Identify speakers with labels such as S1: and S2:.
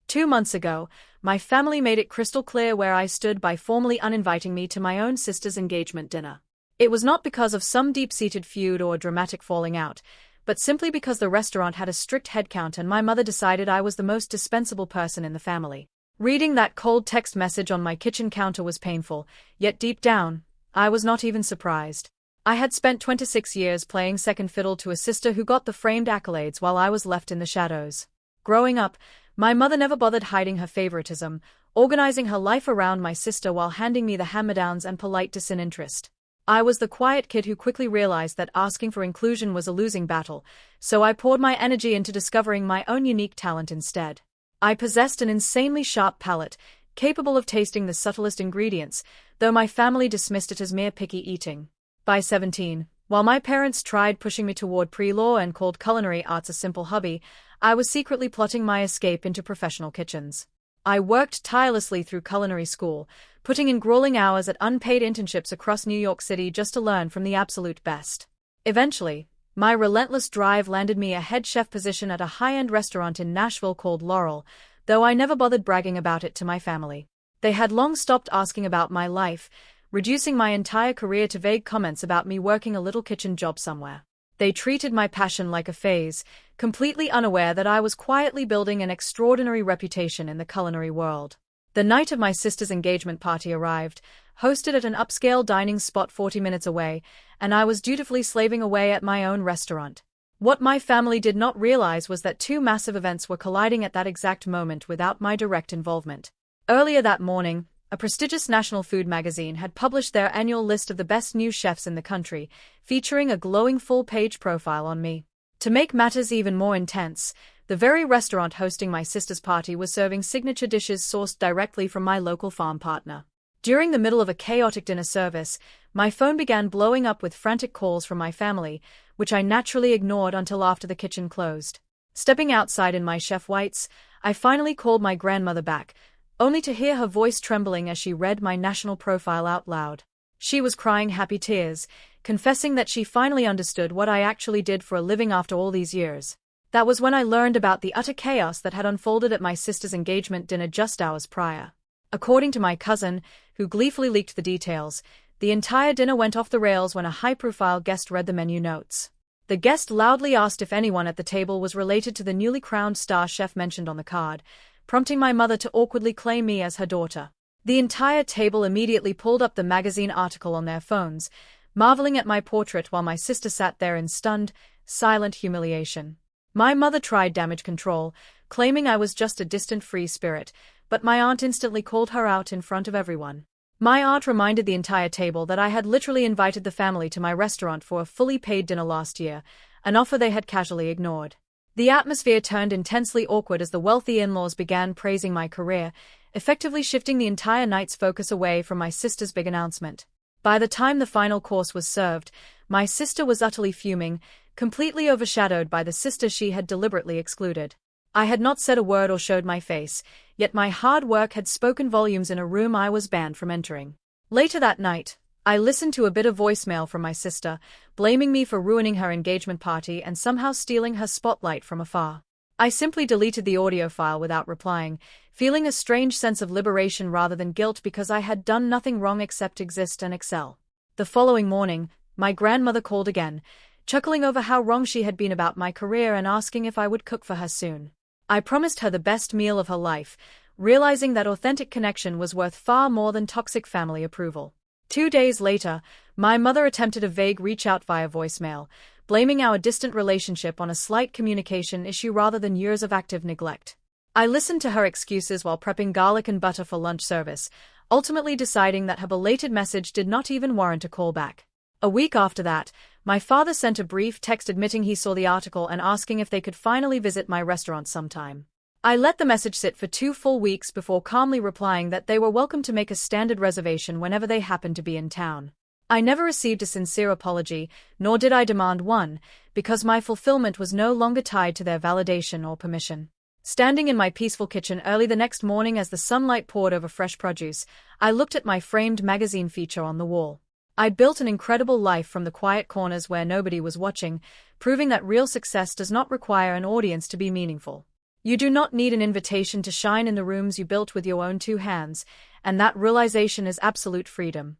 S1: 2 months ago, my family made it crystal clear where I stood by formally uninviting me to my own sister's engagement dinner. It was not because of some deep-seated feud or dramatic falling out, but simply because the restaurant had a strict headcount and my mother decided I was the most dispensable person in the family. Reading that cold text message on my kitchen counter was painful, yet deep down, I was not even surprised. I had spent 26 years playing second fiddle to a sister who got the framed accolades while I was left in the shadows. Growing up, my mother never bothered hiding her favoritism, organizing her life around my sister while handing me the hand-me-downs and polite disinterest. I was the quiet kid who quickly realized that asking for inclusion was a losing battle, so I poured my energy into discovering my own unique talent instead. I possessed an insanely sharp palate, capable of tasting the subtlest ingredients, though my family dismissed it as mere picky eating. By 17, while my parents tried pushing me toward pre-law and called culinary arts a simple hobby, I was secretly plotting my escape into professional kitchens. I worked tirelessly through culinary school, putting in grueling hours at unpaid internships across New York City just to learn from the absolute best. Eventually, my relentless drive landed me a head chef position at a high-end restaurant in Nashville called Laurel, though I never bothered bragging about it to my family. They had long stopped asking about my life, reducing my entire career to vague comments about me working a little kitchen job somewhere. They treated my passion like a phase, completely unaware that I was quietly building an extraordinary reputation in the culinary world. The night of my sister's engagement party arrived, hosted at an upscale dining spot 40 minutes away, and I was dutifully slaving away at my own restaurant. What my family did not realize was that two massive events were colliding at that exact moment without my direct involvement. Earlier that morning, a prestigious national food magazine had published their annual list of the best new chefs in the country, featuring a glowing full-page profile on me. To make matters even more intense, the very restaurant hosting my sister's party was serving signature dishes sourced directly from my local farm partner. During the middle of a chaotic dinner service, my phone began blowing up with frantic calls from my family, which I naturally ignored until after the kitchen closed. Stepping outside in my chef whites, I finally called my grandmother back, only to hear her voice trembling as she read my national profile out loud. She was crying happy tears, confessing that she finally understood what I actually did for a living after all these years. That was when I learned about the utter chaos that had unfolded at my sister's engagement dinner just hours prior. According to my cousin, who gleefully leaked the details, the entire dinner went off the rails when a high-profile guest read the menu notes. The guest loudly asked if anyone at the table was related to the newly crowned star chef mentioned on the card, prompting my mother to awkwardly claim me as her daughter. The entire table immediately pulled up the magazine article on their phones, marveling at my portrait while my sister sat there in stunned, silent humiliation. My mother tried damage control, claiming I was just a distant free spirit, but my aunt instantly called her out in front of everyone. My aunt reminded the entire table that I had literally invited the family to my restaurant for a fully paid dinner last year, an offer they had casually ignored. The atmosphere turned intensely awkward as the wealthy in-laws began praising my career, effectively shifting the entire night's focus away from my sister's big announcement. By the time the final course was served, my sister was utterly fuming, completely overshadowed by the sister she had deliberately excluded. I had not said a word or showed my face, yet my hard work had spoken volumes in a room I was banned from entering. Later that night, I listened to a bit of voicemail from my sister, blaming me for ruining her engagement party and somehow stealing her spotlight from afar. I simply deleted the audio file without replying, feeling a strange sense of liberation rather than guilt because I had done nothing wrong except exist and excel. The following morning, my grandmother called again, chuckling over how wrong she had been about my career and asking if I would cook for her soon. I promised her the best meal of her life, realizing that authentic connection was worth far more than toxic family approval. 2 days later, my mother attempted a vague reach-out via voicemail, blaming our distant relationship on a slight communication issue rather than years of active neglect. I listened to her excuses while prepping garlic and butter for lunch service, ultimately deciding that her belated message did not even warrant a callback. A week after that, my father sent a brief text admitting he saw the article and asking if they could finally visit my restaurant sometime. I let the message sit for 2 full weeks before calmly replying that they were welcome to make a standard reservation whenever they happened to be in town. I never received a sincere apology, nor did I demand one, because my fulfillment was no longer tied to their validation or permission. Standing in my peaceful kitchen early the next morning as the sunlight poured over fresh produce, I looked at my framed magazine feature on the wall. I'd built an incredible life from the quiet corners where nobody was watching, proving that real success does not require an audience to be meaningful. You do not need an invitation to shine in the rooms you built with your own two hands, and that realization is absolute freedom.